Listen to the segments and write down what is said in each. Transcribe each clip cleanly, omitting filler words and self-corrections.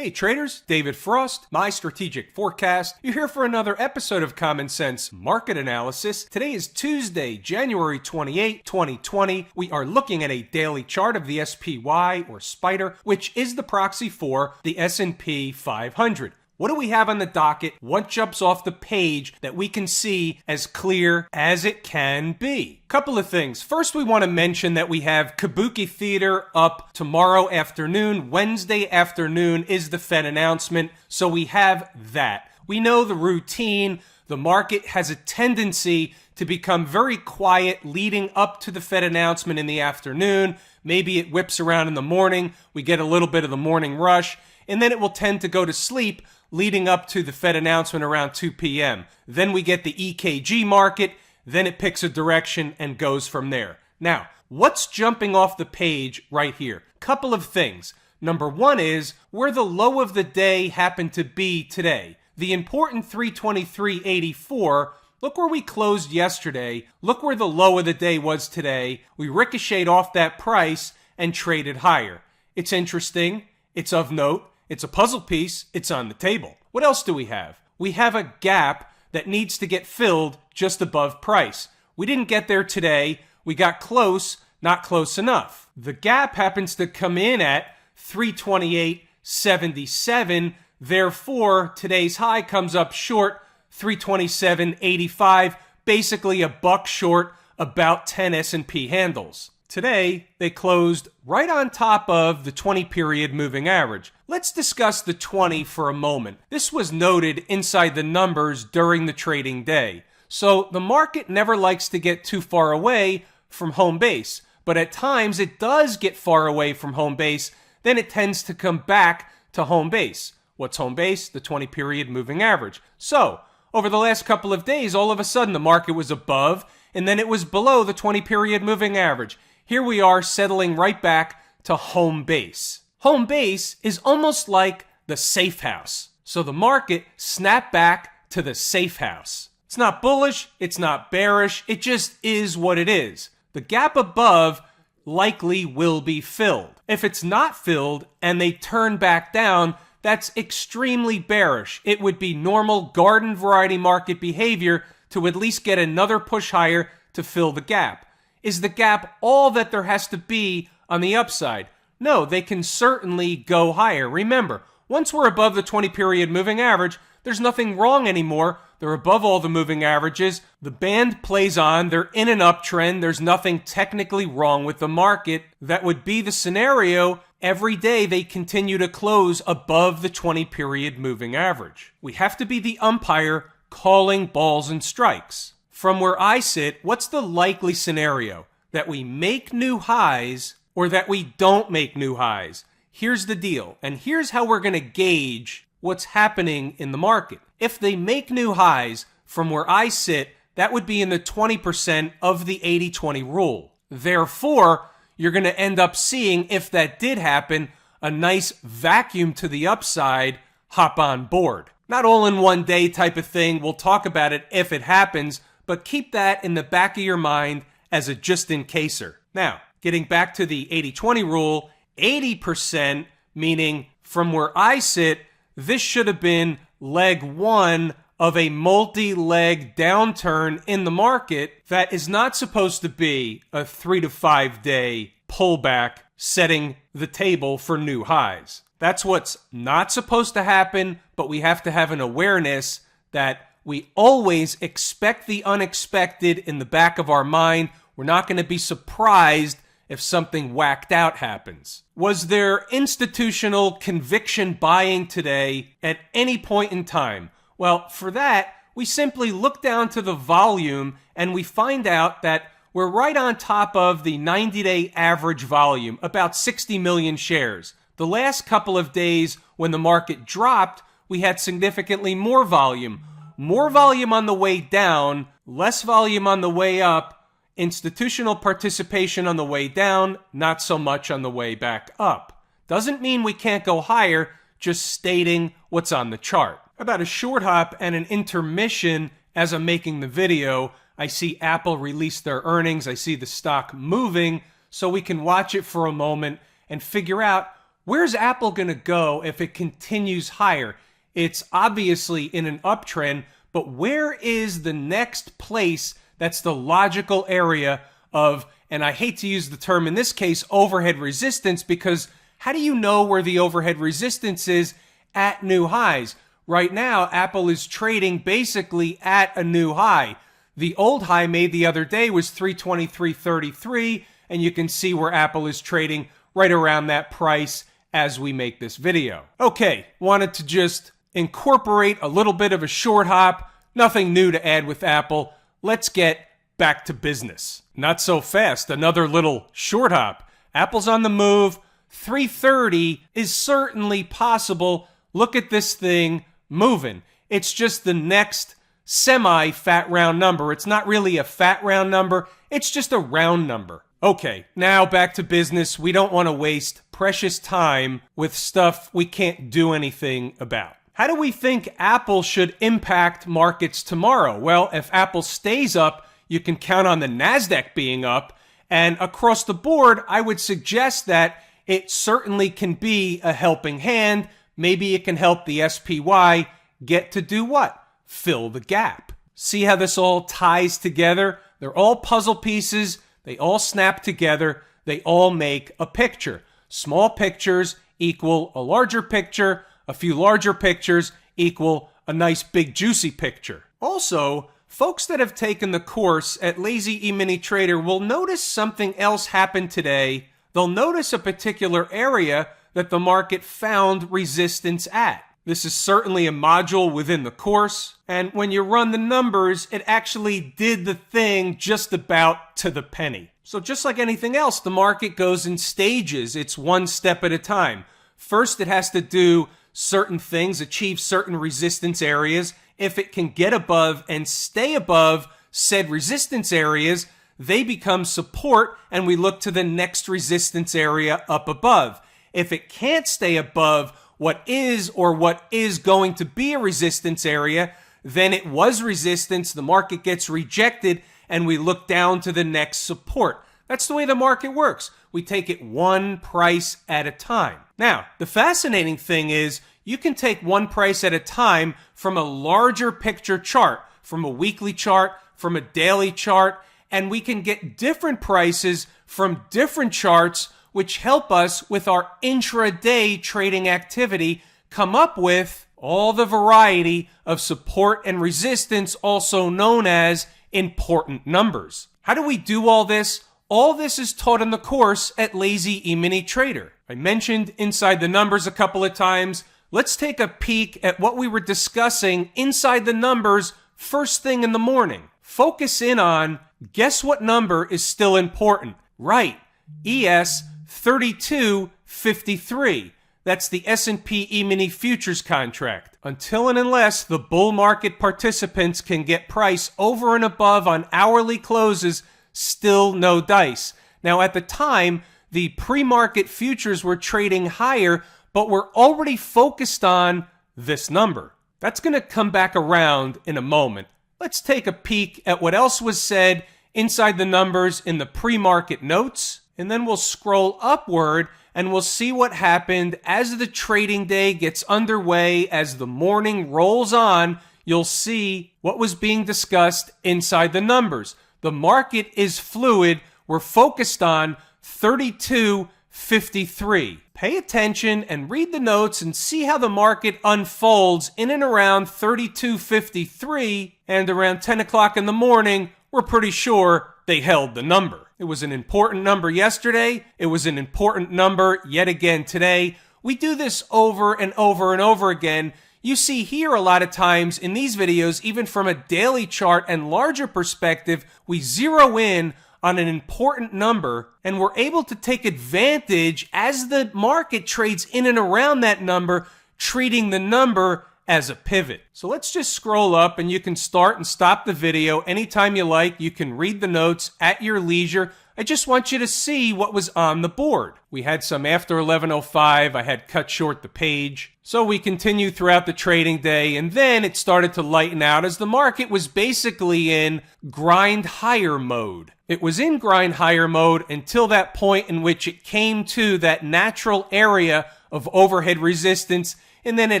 Hey traders, David Frost, my strategic forecast. You're here for another episode of Common Sense Market Analysis. Today is Tuesday, January 28, 2020. We are looking at a daily chart of the SPY or Spider, which is the proxy for the S&P 500. What do we have on the docket? What jumps off the page that we can see as clear as it can be? Couple of things. First, we want to mention that we have Kabuki Theater up tomorrow afternoon. Wednesday afternoon is the Fed announcement, so we have that. We know the routine. The market has a tendency to become very quiet leading up to the Fed announcement in the afternoon. Maybe it whips around in the morning. We get a little bit of the morning rush, and then it will tend to go to sleep leading up to the Fed announcement around 2 p.m. Then we get the EKG market, then it picks a direction and goes from there. Now, what's jumping off the page right here? Couple of things. Number one is where the low of the day happened to be today. The important 323.84, look where we closed yesterday. Look where the low of the day was today. We ricocheted off that price and traded higher. It's interesting. It's of note. It's a puzzle piece. It's on the table. What else do we have? We have a gap that needs to get filled just above price. We didn't get there today. We got close, not close enough. The gap happens to come in at 328.77. Therefore, today's high comes up short, 327.85, basically a buck short, about 10 S&P handles. Today, they closed right on top of the 20-period moving average. Let's discuss the 20 for a moment. This was noted inside the numbers during the trading day. So the market never likes to get too far away from home base, but at times it does get far away from home base, then it tends to come back to home base. What's home base? The 20-period moving average. So, over the last couple of days, all of a sudden the market was above, and then it was below the 20-period moving average. Here we are settling right back to home base. Home base is almost like the safe house. So the market snapped back to the safe house. It's not bullish, it's not bearish, it just is what it is. The gap above likely will be filled. If it's not filled and they turn back down, that's extremely bearish. It would be normal garden variety market behavior to at least get another push higher to fill the gap. Is the gap all that there has to be on the upside? No, they can certainly go higher. Remember, once we're above the 20-period moving average, there's nothing wrong anymore. They're above all the moving averages. The band plays on. They're in an uptrend. There's nothing technically wrong with the market. That would be the scenario. Every day they continue to close above the 20-period moving average. We have to be the umpire calling balls and strikes. From where I sit, what's the likely scenario? That we make new highs or that we don't make new highs? Here's the deal, and here's how we're going to gauge what's happening in the market. If they make new highs, from where I sit, that would be in the 20% of the 80-20 rule. Therefore, you're going to end up seeing, if that did happen, a nice vacuum to the upside, hop on board. Not all in one day type of thing. We'll talk about it if it happens, but keep that in the back of your mind as a just-in-caser. Now, getting back to the 80-20 rule, 80%, meaning from where I sit, this should have been leg one of a multi-leg downturn in the market that is not supposed to be a 3 to 5 day pullback setting the table for new highs. That's what's not supposed to happen, but we have to have an awareness that we always expect the unexpected in the back of our mind. We're not going to be surprised if something whacked out happens. Was there institutional conviction buying today at any point in time? Well, for that, we simply look down to the volume and we find out that we're right on top of the 90-day average volume, about 60 million shares. The last couple of days when the market dropped, we had significantly more volume. More volume on the way down, less volume on the way up, institutional participation on the way down, not so much on the way back up. Doesn't mean we can't go higher, just stating what's on the chart. About a short hop and an intermission as I'm making the video, I see Apple release their earnings. I see the stock moving, so we can watch it for a moment and figure out where's Apple going to go if it continues higher? It's obviously in an uptrend, but where is the next place that's the logical area of, and I hate to use the term in this case, overhead resistance, because how do you know where the overhead resistance is at new highs? Right now, Apple is trading basically at a new high. The old high made the other day was 323.33, and you can see where Apple is trading right around that price as we make this video. Okay, wanted to just incorporate a little bit of a short hop. Nothing new to add with Apple. Let's get back to business. Not so fast. Another little short hop. Apple's on the move. 330 is certainly possible. Look at this thing moving. It's just the next semi-fat round number. It's not really a fat round number. It's just a round number. Okay, now back to business. We don't want to waste precious time with stuff we can't do anything about. How do we think Apple should impact markets tomorrow? Well, if Apple stays up, you can count on the NASDAQ being up. And across the board, I would suggest that it certainly can be a helping hand. Maybe it can help the SPY get to do what? Fill the gap. See how this all ties together? They're all puzzle pieces. They all snap together. They all make a picture. Small pictures equal a larger picture. A few larger pictures equal a nice big juicy picture. Also, folks that have taken the course at Lazy E-mini Trader will notice something else happen today. They'll notice a particular area that the market found resistance at. This is certainly a module within the course, and when you run the numbers, it actually did the thing just about to the penny. So just like anything else, the market goes in stages. It's one step at a time. First, it has to do certain things, achieve certain resistance areas. If it can get above and stay above said resistance areas, they become support, and we look to the next resistance area up above. If it can't stay above what is going to be a resistance area, then it was resistance, the market gets rejected, and we look down to the next support. That's the way the market works. We take it one price at a time. Now, the fascinating thing is you can take one price at a time from a larger picture chart, from a weekly chart, from a daily chart, and we can get different prices from different charts, which help us with our intraday trading activity come up with all the variety of support and resistance, also known as important numbers. How do we do all this? All this is taught in the course at Lazy E-mini Trader. I mentioned inside the numbers a couple of times. Let's take a peek at what we were discussing inside the numbers first thing in the morning. Focus in on, guess what number is still important? Right, ES 3253. That's the S&P E-mini futures contract. Until and unless the bull market participants can get price over and above on hourly closes, still no dice. Now at the time, the pre-market futures were trading higher, but we're already focused on this number. That's going to come back around in a moment. Let's take a peek at what else was said inside the numbers in the pre-market notes, and then we'll scroll upward and we'll see what happened as the trading day gets underway. As the morning rolls on, you'll see what was being discussed inside the numbers. The market is fluid. We're focused on 3253. Pay attention and read the notes and see how the market unfolds in and around 3253, and around 10 o'clock in the morning, we're pretty sure they held the number. It was an important number yesterday. It was an important number yet again today. We do this over and over and over again. You see here a lot of times in these videos, even from a daily chart and larger perspective, we zero in on an important number, and we're able to take advantage as the market trades in and around that number, treating the number as a pivot. So let's just scroll up, and you can start and stop the video anytime you like. You can read the notes at your leisure. I just want you to see what was on the board. We had some after 11:05. I had cut short the page. So we continued throughout the trading day, and then it started to lighten out as the market was basically in grind higher mode. It was in grind higher mode until that point in which it came to that natural area of overhead resistance, and then it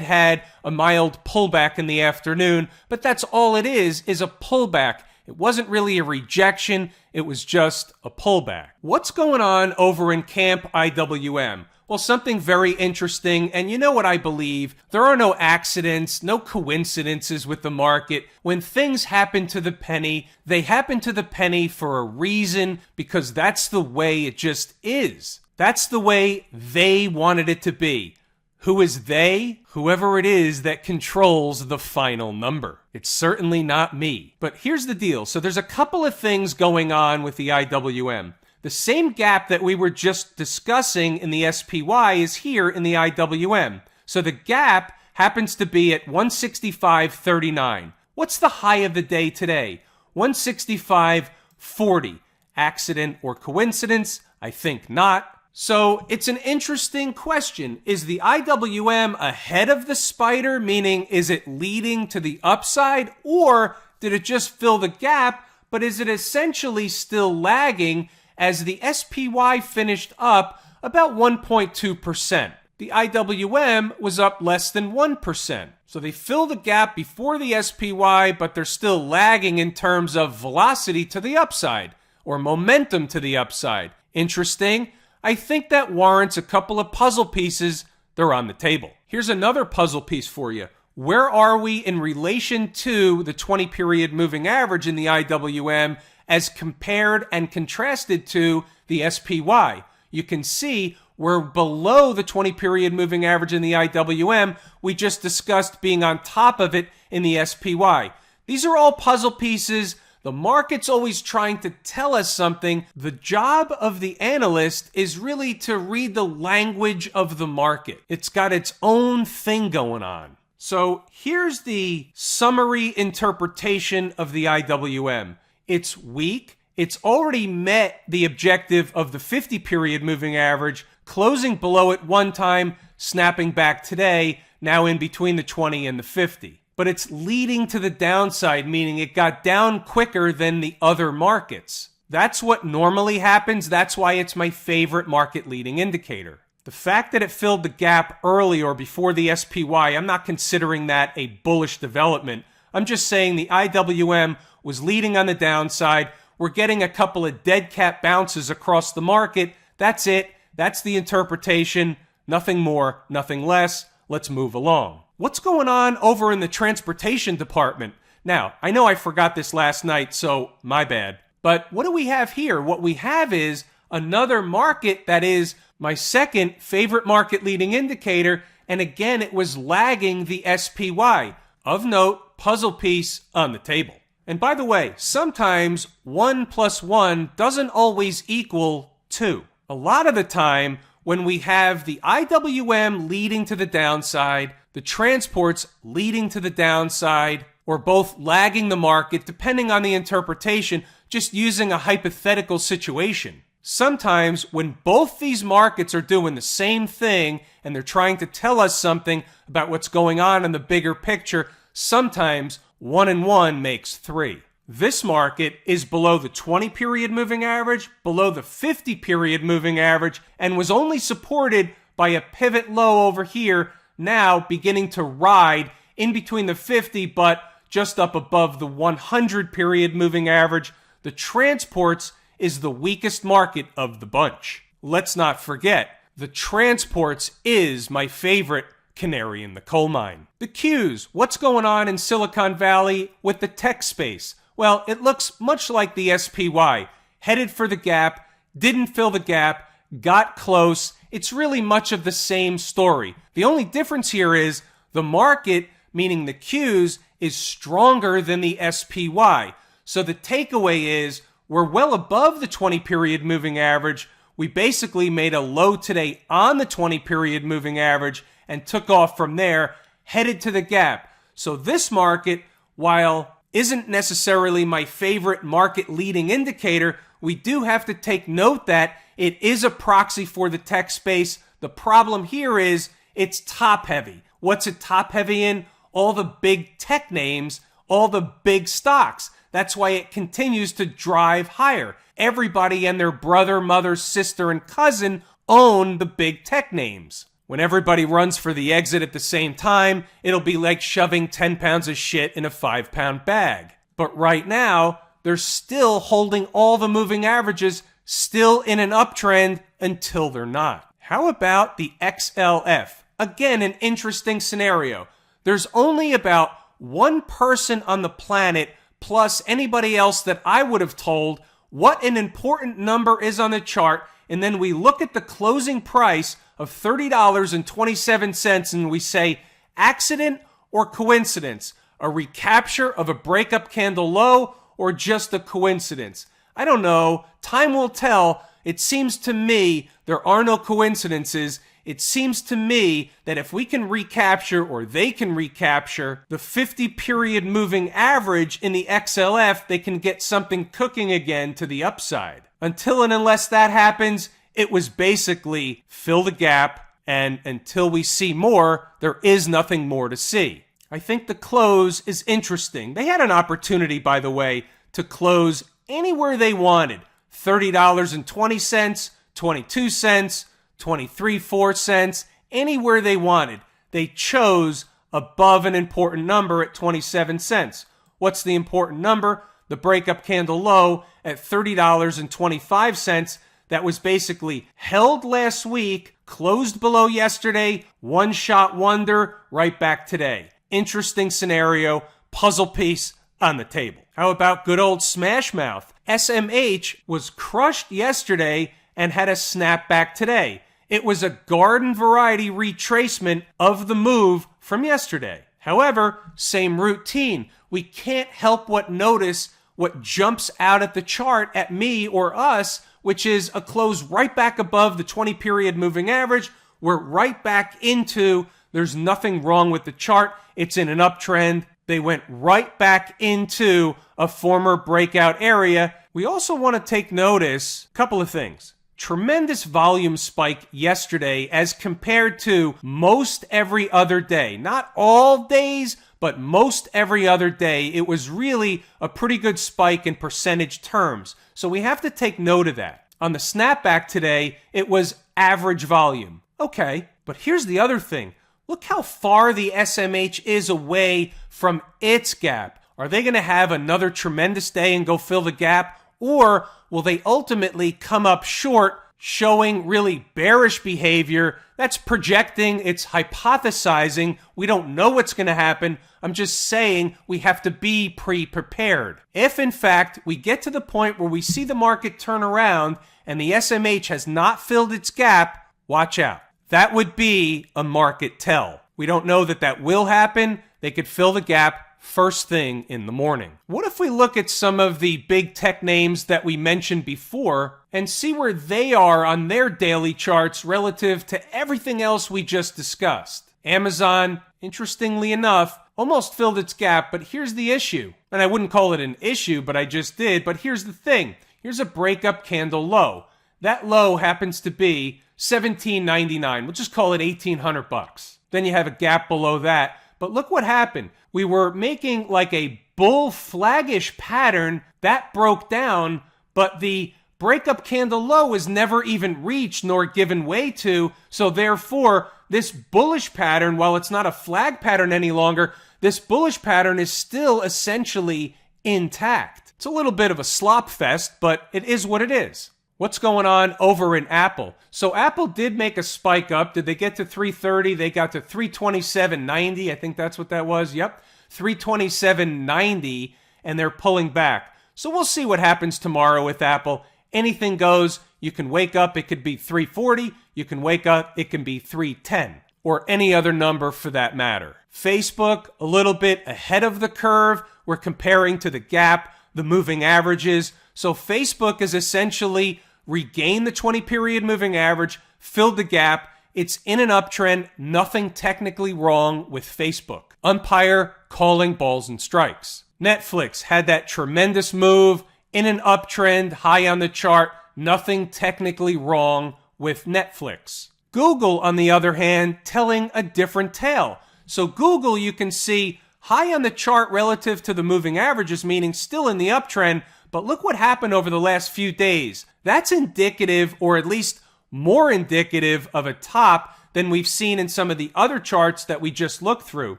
had a mild pullback in the afternoon, but that's all it is a pullback. It wasn't really a rejection, it was just a pullback. What's going on over in Camp IWM? Well, something very interesting, and you know what I believe? There are no accidents, no coincidences with the market. When things happen to the penny, they happen to the penny for a reason, because that's the way it just is. That's the way they wanted it to be. Who is they? Whoever it is that controls the final number. It's certainly not me. But here's the deal. So there's a couple of things going on with the IWM. The same gap that we were just discussing in the SPY is here in the IWM. So the gap happens to be at 165.39. What's the high of the day today? 165.40. Accident or coincidence? I think not. So it's an interesting question. Is the IWM ahead of the spider, meaning is it leading to the upside, or did it just fill the gap, but is it essentially still lagging as the SPY finished up about 1.2%? The IWM was up less than 1%. So they fill the gap before the SPY, but they're still lagging in terms of velocity to the upside or momentum to the upside. Interesting. I think that warrants a couple of puzzle pieces. They're on the table. Here's another puzzle piece for you. Where are we in relation to the 20-period moving average in the IWM as compared and contrasted to the SPY? You can see we're below the 20-period moving average in the IWM. We just discussed being on top of it in the SPY. These are all puzzle pieces. The market's always trying to tell us something. The job of the analyst is really to read the language of the market. It's got its own thing going on. So here's the summary interpretation of the IWM. It's weak. It's already met the objective of the 50-period moving average, closing below it one time, snapping back today, now in between the 20 and the 50. But it's leading to the downside, meaning it got down quicker than the other markets. That's what normally happens. That's why it's my favorite market leading indicator. The fact that it filled the gap early or before the SPY, I'm not considering that a bullish development. I'm just saying the IWM was leading on the downside. We're getting a couple of dead cat bounces across the market. That's it. That's the interpretation. Nothing more, nothing less. Let's move along. What's going on over in the transportation department? Now, I know I forgot this last night, so my bad. But what do we have here? What we have is another market that is my second favorite market leading indicator, and again, it was lagging the SPY. Of note, puzzle piece on the table. And by the way, sometimes 1 + 1 doesn't always equal 2. A lot of the time, when we have the IWM leading to the downside, the transports leading to the downside, or both lagging the market, depending on the interpretation, just using a hypothetical situation. Sometimes when both these markets are doing the same thing and they're trying to tell us something about what's going on in the bigger picture, sometimes 1 and 1 makes 3. This market is below the 20-period moving average, below the 50-period moving average, and was only supported by a pivot low over here, now beginning to ride in between the 50 but just up above the 100-period moving average. The transports is the weakest market of the bunch. Let's not forget, the transports is my favorite canary in the coal mine. The Qs, what's going on in Silicon Valley with the tech space? Well, it looks much like the SPY. Headed for the gap, didn't fill the gap, got close. It's really much of the same story. The only difference here is the market, meaning the Qs, is stronger than the SPY. So the takeaway is we're well above the 20-period moving average. We basically made a low today on the 20-period moving average and took off from there, headed to the gap. So this market, while isn't necessarily my favorite market leading indicator, we do have to take note that it is a proxy for the tech space. The problem here is it's top heavy. What's it top heavy in? All the big tech names, all the big stocks. That's why it continues to drive higher. Everybody and their brother, mother, sister, and cousin own the big tech names. When everybody runs for the exit at the same time, it'll be like shoving 10 pounds of shit in a 5-pound bag. But right now, they're still holding all the moving averages, still in an uptrend until they're not. How about the XLF? Again, an interesting scenario. There's only about one person on the planet, plus anybody else that I would have told what an important number is on the chart, and then we look at the closing price of $30.27 and we say, accident or coincidence? A recapture of a breakup candle low or just a coincidence? I don't know. Time will tell. It seems to me there are no coincidences. It seems to me that if we can recapture, or they can recapture, the 50-period moving average in the XLF, they can get something cooking again to the upside. Until and unless that happens, it was basically fill the gap, and until we see more, there is nothing more to see. I think the close is interesting. They had an opportunity, by the way, to close anywhere they wanted. $30.20, 22 cents, 23.4 cents, anywhere they wanted. They chose above an important number at 27 cents. What's the important number? The breakup candle low at $30.25. That was basically held last week, closed below yesterday, one shot wonder, right back today. Interesting scenario, puzzle piece on the table. How about good old smash mouth? SMH was crushed yesterday and had a snapback today. It was a garden variety retracement of the move from yesterday. However, same routine. We can't help but notice what jumps out at the chart at me or us, which is a close right back above the 20-period moving average. We're right back into, there's nothing wrong with the chart. It's in an uptrend. They went right back into a former breakout area. We also want to take notice a couple of things. Tremendous volume spike yesterday as compared to most every other day. Not all days, but most every other day. It was really a pretty good spike in percentage terms. So we have to take note of that. On the snapback today, it was average volume. Okay, but here's the other thing. Look how far the SMH is away from its gap. Are they going to have another tremendous day and go fill the gap? Or will they ultimately come up short, showing really bearish behavior? That's projecting, it's hypothesizing. We don't know what's going to happen. I'm just saying we have to be pre-prepared. If, in fact, we get to the point where we see the market turn around and the SMH has not filled its gap, watch out. That would be a market tell. We don't know that that will happen. They could fill the gap first thing in the morning. What if we look at some of the big tech names that we mentioned before and see where they are on their daily charts relative to everything else we just discussed? Amazon, interestingly enough, almost filled its gap, but here's the issue. And I wouldn't call it an issue, but I just did. But here's the thing. Here's a breakup candle low. That low happens to be $17.99. We'll just call it $1,800. Then you have a gap below that. But look what happened. We were making like a bull flaggish pattern that broke down, but the breakup candle low was never even reached nor given way to. So therefore, this bullish pattern, while it's not a flag pattern any longer, this bullish pattern is still essentially intact. It's a little bit of a slop fest, but it is what it is. What's going on over in Apple? So Apple did make a spike up. Did they get to 330? They got to 327.90. I think that's what that was. Yep, 327.90, and they're pulling back. So we'll see what happens tomorrow with Apple. Anything goes. You can wake up, it could be 340. You can wake up, it can be 310, or any other number for that matter. Facebook, a little bit ahead of the curve. We're comparing to the gap, the moving averages. So Facebook is essentially regained the 20-period moving average, filled the gap. It's in an uptrend. Nothing technically wrong with Facebook. Umpire calling balls and strikes. Netflix had that tremendous move in an uptrend, high on the chart, nothing technically wrong with Netflix. Google, on the other hand, telling a different tale. So Google, you can see high on the chart relative to the moving averages, meaning still in the uptrend, but look what happened over the last few days. That's indicative, or at least more indicative, of a top than we've seen in some of the other charts that we just looked through.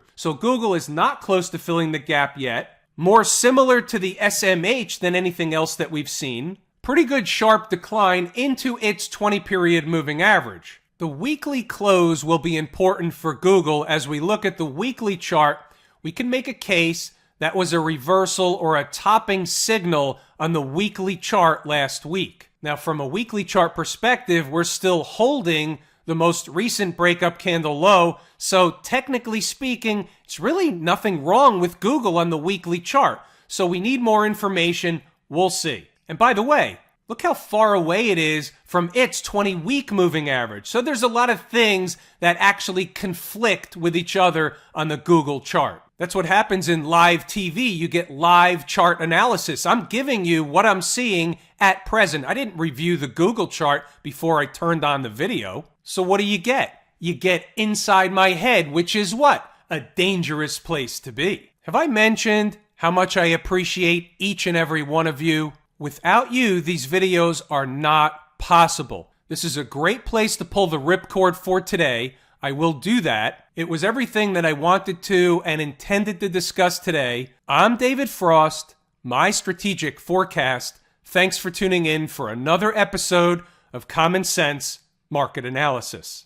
So Google is not close to filling the gap yet. More similar to the SMH than anything else that we've seen. Pretty good sharp decline into its 20-period moving average. The weekly close will be important for Google. As we look at the weekly chart, we can make a case that was a reversal or a topping signal on the weekly chart last week. Now, from a weekly chart perspective, we're still holding the most recent breakup candle low, so technically speaking, it's really nothing wrong with Google on the weekly chart. So we need more information. We'll see. And by the way, look how far away it is from its 20-week moving average. So there's a lot of things that actually conflict with each other on the Google chart. That's what happens in live TV. You get live chart analysis. I'm giving you what I'm seeing at present. I didn't review the Google chart before I turned on the video. So what do? You get inside my head, which is what? A dangerous place to be. Have I mentioned how much I appreciate each and every one of you? Without you, these videos are not possible. This is a great place to pull the ripcord for today. I will do that. It was everything that I wanted to and intended to discuss today. I'm David Frost, my strategic forecast. Thanks for tuning in for another episode of Common Sense Market Analysis.